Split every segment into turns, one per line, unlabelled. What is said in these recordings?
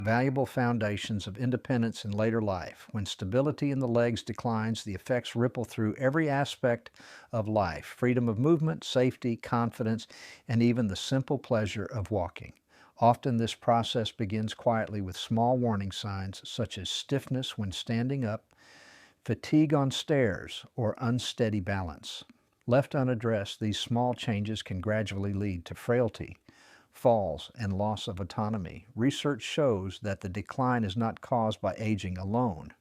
valuable foundations of independence in later life. When stability in the legs declines, the effects ripple through every aspect of life: freedom of movement, safety, confidence, and even the simple pleasure of walking. Often this process begins quietly with small warning signs such as stiffness when standing up, fatigue on stairs, or unsteady balance. Left unaddressed, these small changes can gradually lead to frailty, falls, and loss of autonomy. Research shows that the decline is not caused by aging alone.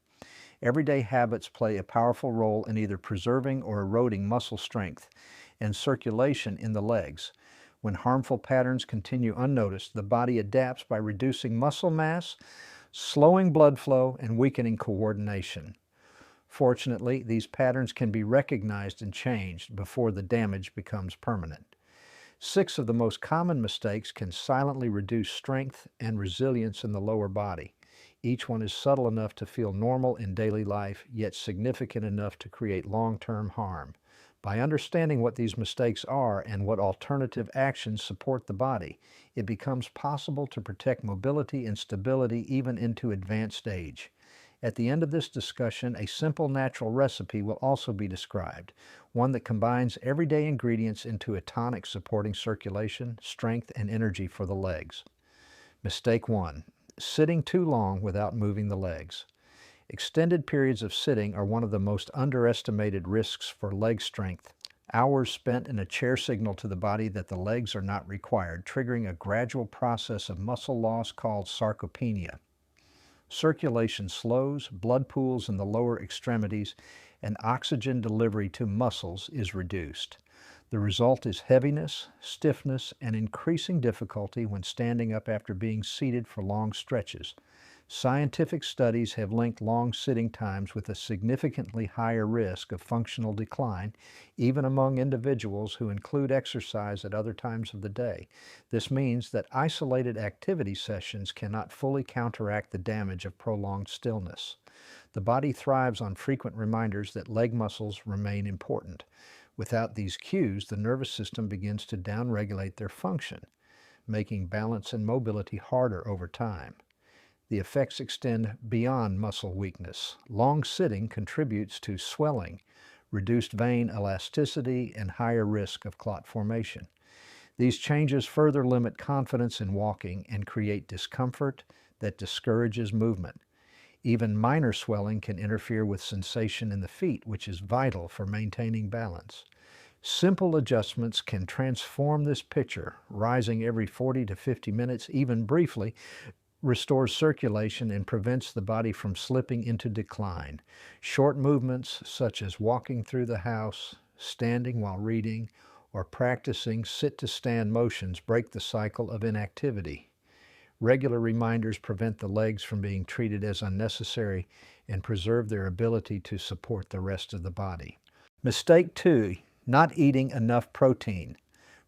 Everyday habits play a powerful role in either preserving or eroding muscle strength and circulation in the legs. When harmful patterns continue unnoticed, the body adapts by reducing muscle mass, slowing blood flow, and weakening coordination. Fortunately, these patterns can be recognized and changed before the damage becomes permanent. 6 of the most common mistakes can silently reduce strength and resilience in the lower body. Each one is subtle enough to feel normal in daily life, yet significant enough to create long-term harm. By understanding what these mistakes are and what alternative actions support the body, it becomes possible to protect mobility and stability even into advanced age. At the end of this discussion, a simple natural recipe will also be described, one that combines everyday ingredients into a tonic supporting circulation, strength, and energy for the legs. Mistake 1. Sitting too long without moving the legs. Extended periods of sitting are one of the most underestimated risks for leg strength. Hours spent in a chair signal to the body that the legs are not required, triggering a gradual process of muscle loss called sarcopenia. Circulation slows, blood pools in the lower extremities, and oxygen delivery to muscles is reduced. The result is heaviness, stiffness, and increasing difficulty when standing up after being seated for long stretches. Scientific studies have linked long sitting times with a significantly higher risk of functional decline, even among individuals who include exercise at other times of the day. This means that isolated activity sessions cannot fully counteract the damage of prolonged stillness. The body thrives on frequent reminders that leg muscles remain important. Without these cues, the nervous system begins to downregulate their function, making balance and mobility harder over time. The effects extend beyond muscle weakness. Long sitting contributes to swelling, reduced vein elasticity, and higher risk of clot formation. These changes further limit confidence in walking and create discomfort that discourages movement. Even minor swelling can interfere with sensation in the feet, which is vital for maintaining balance. Simple adjustments can transform this picture. Rising every 40 to 50 minutes, even briefly, restores circulation and prevents the body from slipping into decline. Short movements such as walking through the house, standing while reading, or practicing sit-to-stand motions break the cycle of inactivity. Regular reminders prevent the legs from being treated as unnecessary and preserve their ability to support the rest of the body. Mistake 2, not eating enough protein.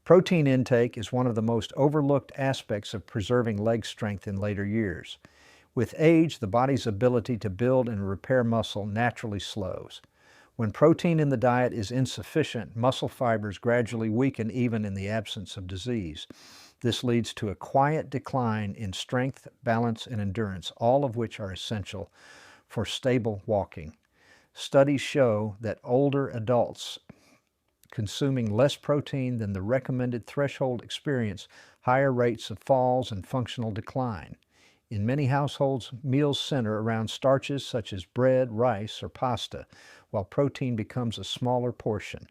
Protein intake is one of the most overlooked aspects of preserving leg strength in later years. With age, the body's ability to build and repair muscle naturally slows. When protein in the diet is insufficient, muscle fibers gradually weaken even in the absence of disease. This leads to a quiet decline in strength, balance, and endurance, all of which are essential for stable walking. Studies show that older adults consuming less protein than the recommended threshold experience higher rates of falls and functional decline. In many households, meals center around starches such as bread, rice, or pasta, while protein becomes a smaller portion.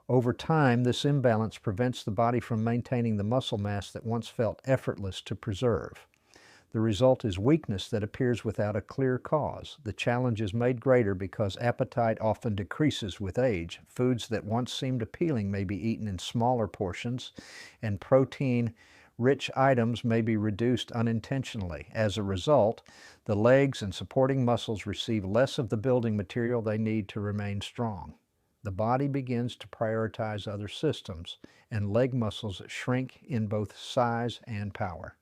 Over time, this imbalance prevents the body from maintaining the muscle mass that once felt effortless to preserve. The result is weakness that appears without a clear cause. The challenge is made greater because appetite often decreases with age. Foods that once seemed appealing may be eaten in smaller portions, and protein-rich items may be reduced unintentionally. As a result, the legs and supporting muscles receive less of the building material they need to remain strong. The body begins to prioritize other systems, and leg muscles shrink in both size and power.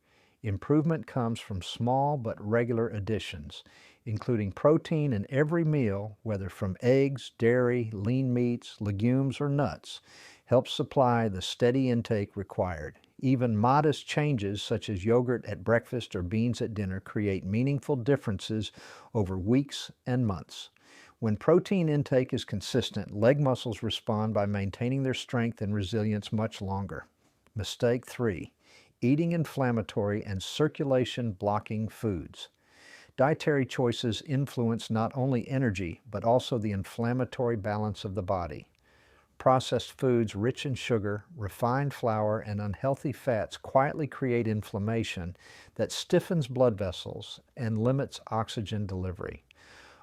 Improvement comes from small but regular additions, including protein in every meal, whether from eggs, dairy, lean meats, legumes, or nuts, helps supply the steady intake required. Even modest changes such as yogurt at breakfast or beans at dinner create meaningful differences over weeks and months. When protein intake is consistent, leg muscles respond by maintaining their strength and resilience much longer. Mistake 3. Eating inflammatory and circulation blocking foods. Dietary choices influence not only energy, but also the inflammatory balance of the body. Processed foods rich in sugar, refined flour, and unhealthy fats quietly create inflammation that stiffens blood vessels and limits oxygen delivery.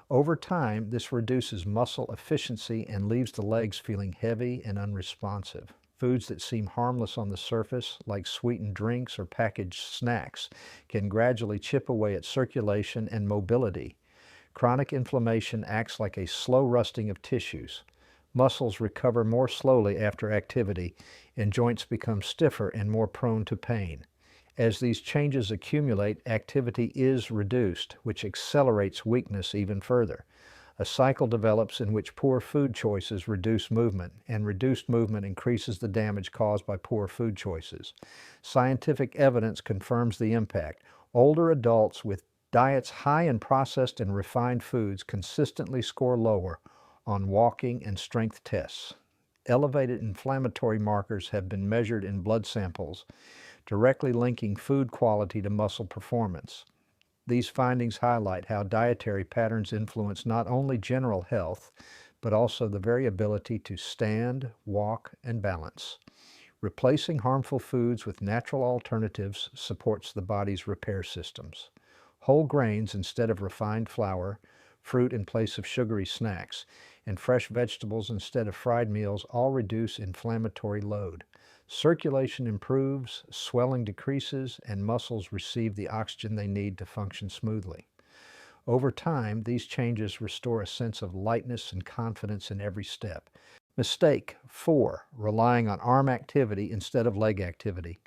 Over time, this reduces muscle efficiency and leaves the legs feeling heavy and unresponsive. Foods that seem harmless on the surface, like sweetened drinks or packaged snacks, can gradually chip away at circulation and mobility. Chronic inflammation acts like a slow rusting of tissues. Muscles recover more slowly after activity, and joints become stiffer and more prone to pain. As these changes accumulate, activity is reduced, which accelerates weakness even further. A cycle develops in which poor food choices reduce movement, and reduced movement increases the damage caused by poor food choices. Scientific evidence confirms the impact. Older adults with diets high in processed and refined foods consistently score lower on walking and strength tests. Elevated inflammatory markers have been measured in blood samples, directly linking food quality to muscle performance. These findings highlight how dietary patterns influence not only general health, but also the very ability to stand, walk, and balance. Replacing harmful foods with natural alternatives supports the body's repair systems. Whole grains instead of refined flour, fruit in place of sugary snacks, and fresh vegetables instead of fried meals all reduce inflammatory load. Circulation improves, swelling decreases, and muscles receive the oxygen they need to function smoothly. Over time, these changes restore a sense of lightness and confidence in every step. Mistake 4. Relying on arm activity instead of leg activity.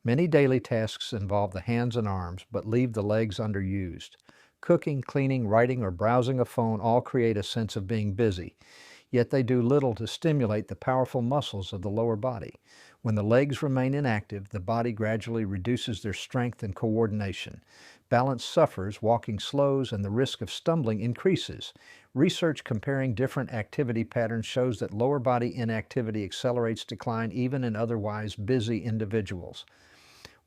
Many daily tasks involve the hands and arms, but leave the legs underused. Cooking, cleaning, writing, or browsing a phone all create a sense of being busy, yet they do little to stimulate the powerful muscles of the lower body. When the legs remain inactive, the body gradually reduces their strength and coordination. Balance suffers, walking slows, and the risk of stumbling increases. Research comparing different activity patterns shows that lower body inactivity accelerates decline even in otherwise busy individuals.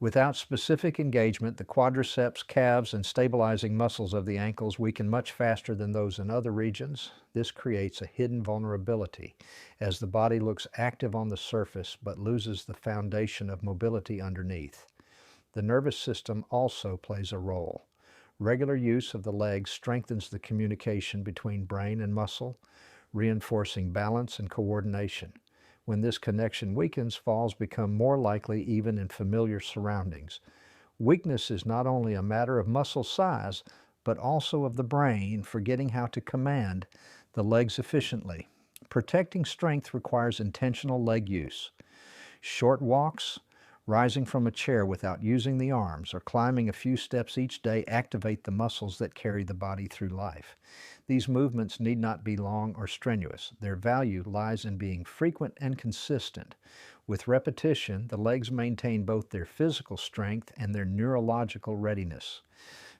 Without specific engagement, the quadriceps, calves, and stabilizing muscles of the ankles weaken much faster than those in other regions. This creates a hidden vulnerability as the body looks active on the surface but loses the foundation of mobility underneath. The nervous system also plays a role. Regular use of the legs strengthens the communication between brain and muscle, reinforcing balance and coordination. When this connection weakens, falls become more likely even in familiar surroundings. Weakness is not only a matter of muscle size, but also of the brain forgetting how to command the legs efficiently. Protecting strength requires intentional leg use. Short walks, rising from a chair without using the arms, or climbing a few steps each day activate the muscles that carry the body through life. These movements need not be long or strenuous. Their value lies in being frequent and consistent. With repetition, the legs maintain both their physical strength and their neurological readiness.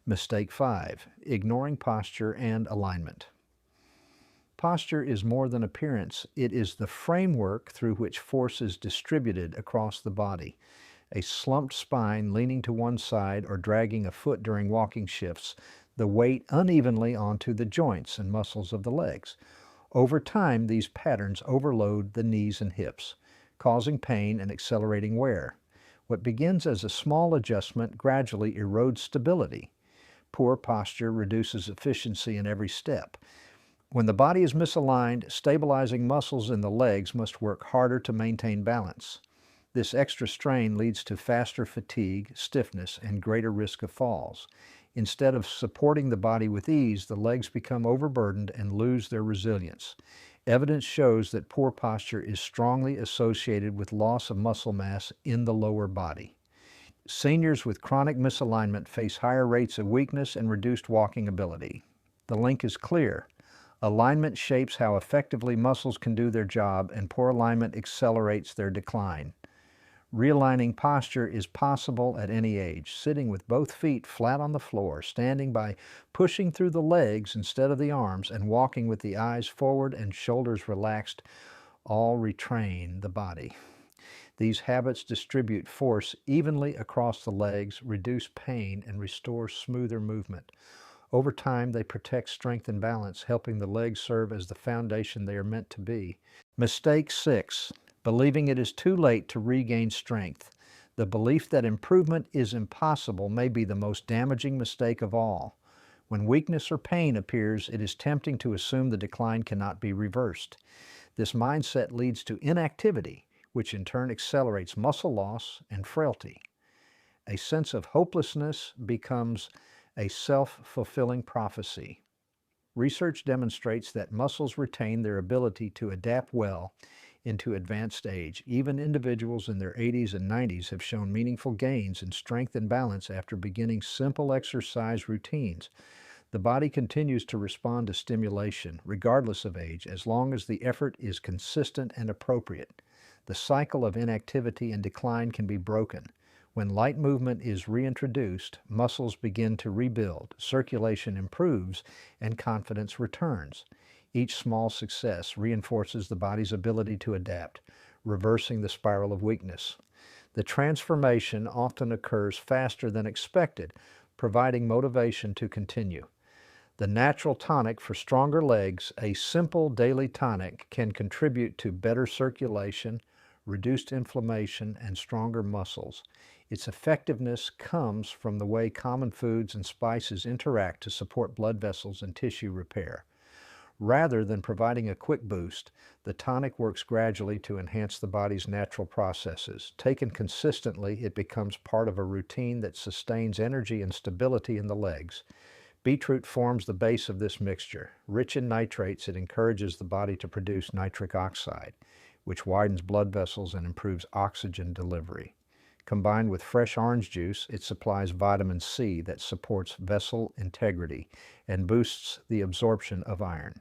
Mistake 5. Ignoring posture and alignment. Posture is more than appearance. It is the framework through which force is distributed across the body. A slumped spine leaning to one side or dragging a foot during walking shifts the weight unevenly onto the joints and muscles of the legs. Over time, these patterns overload the knees and hips, causing pain and accelerating wear. What begins as a small adjustment gradually erodes stability. Poor posture reduces efficiency in every step. When the body is misaligned, stabilizing muscles in the legs must work harder to maintain balance. This extra strain leads to faster fatigue, stiffness, and greater risk of falls. Instead of supporting the body with ease, the legs become overburdened and lose their resilience. Evidence shows that poor posture is strongly associated with loss of muscle mass in the lower body. Seniors with chronic misalignment face higher rates of weakness and reduced walking ability. The link is clear. Alignment shapes how effectively muscles can do their job, and poor alignment accelerates their decline. Realigning posture is possible at any age, sitting with both feet flat on the floor, standing by pushing through the legs instead of the arms, and walking with the eyes forward and shoulders relaxed all retrain the body. These habits distribute force evenly across the legs, reduce pain, and restore smoother movement. Over time, they protect strength and balance, helping the legs serve as the foundation they are meant to be. Mistake 6. Believing it is too late to regain strength. The belief that improvement is impossible may be the most damaging mistake of all. When weakness or pain appears, it is tempting to assume the decline cannot be reversed. This mindset leads to inactivity, which in turn accelerates muscle loss and frailty. A sense of hopelessness becomes a self-fulfilling prophecy. Research demonstrates that muscles retain their ability to adapt well into advanced age. Even individuals in their 80s and 90s have shown meaningful gains in strength and balance after beginning simple exercise routines. The body continues to respond to stimulation, regardless of age, as long as the effort is consistent and appropriate. The cycle of inactivity and decline can be broken. When light movement is reintroduced, muscles begin to rebuild, circulation improves, and confidence returns. Each small success reinforces the body's ability to adapt, reversing the spiral of weakness. The transformation often occurs faster than expected, providing motivation to continue. The natural tonic for stronger legs, a simple daily tonic, can contribute to better circulation, reduced inflammation, and stronger muscles. Its effectiveness comes from the way common foods and spices interact to support blood vessels and tissue repair. Rather than providing a quick boost, the tonic works gradually to enhance the body's natural processes. Taken consistently, it becomes part of a routine that sustains energy and stability in the legs. Beetroot forms the base of this mixture. Rich in nitrates, it encourages the body to produce nitric oxide, which widens blood vessels and improves oxygen delivery. Combined with fresh orange juice, it supplies vitamin C that supports vessel integrity and boosts the absorption of iron.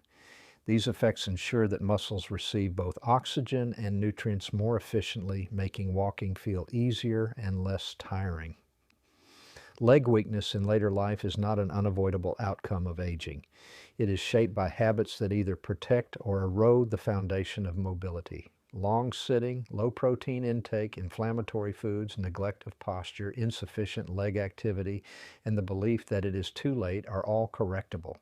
These effects ensure that muscles receive both oxygen and nutrients more efficiently, making walking feel easier and less tiring. Leg weakness in later life is not an unavoidable outcome of aging. It is shaped by habits that either protect or erode the foundation of mobility. Long sitting, low protein intake, inflammatory foods, neglect of posture, insufficient leg activity, and the belief that it is too late are all correctable.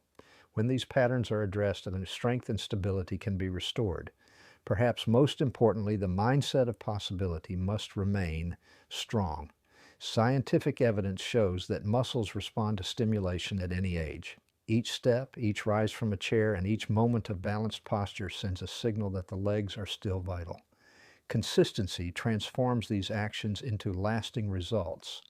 When these patterns are addressed, then strength and stability can be restored. Perhaps most importantly, the mindset of possibility must remain strong. Scientific evidence shows that muscles respond to stimulation at any age. Each step, each rise from a chair, and each moment of balanced posture sends a signal that the legs are still vital. Consistency transforms these actions into lasting results.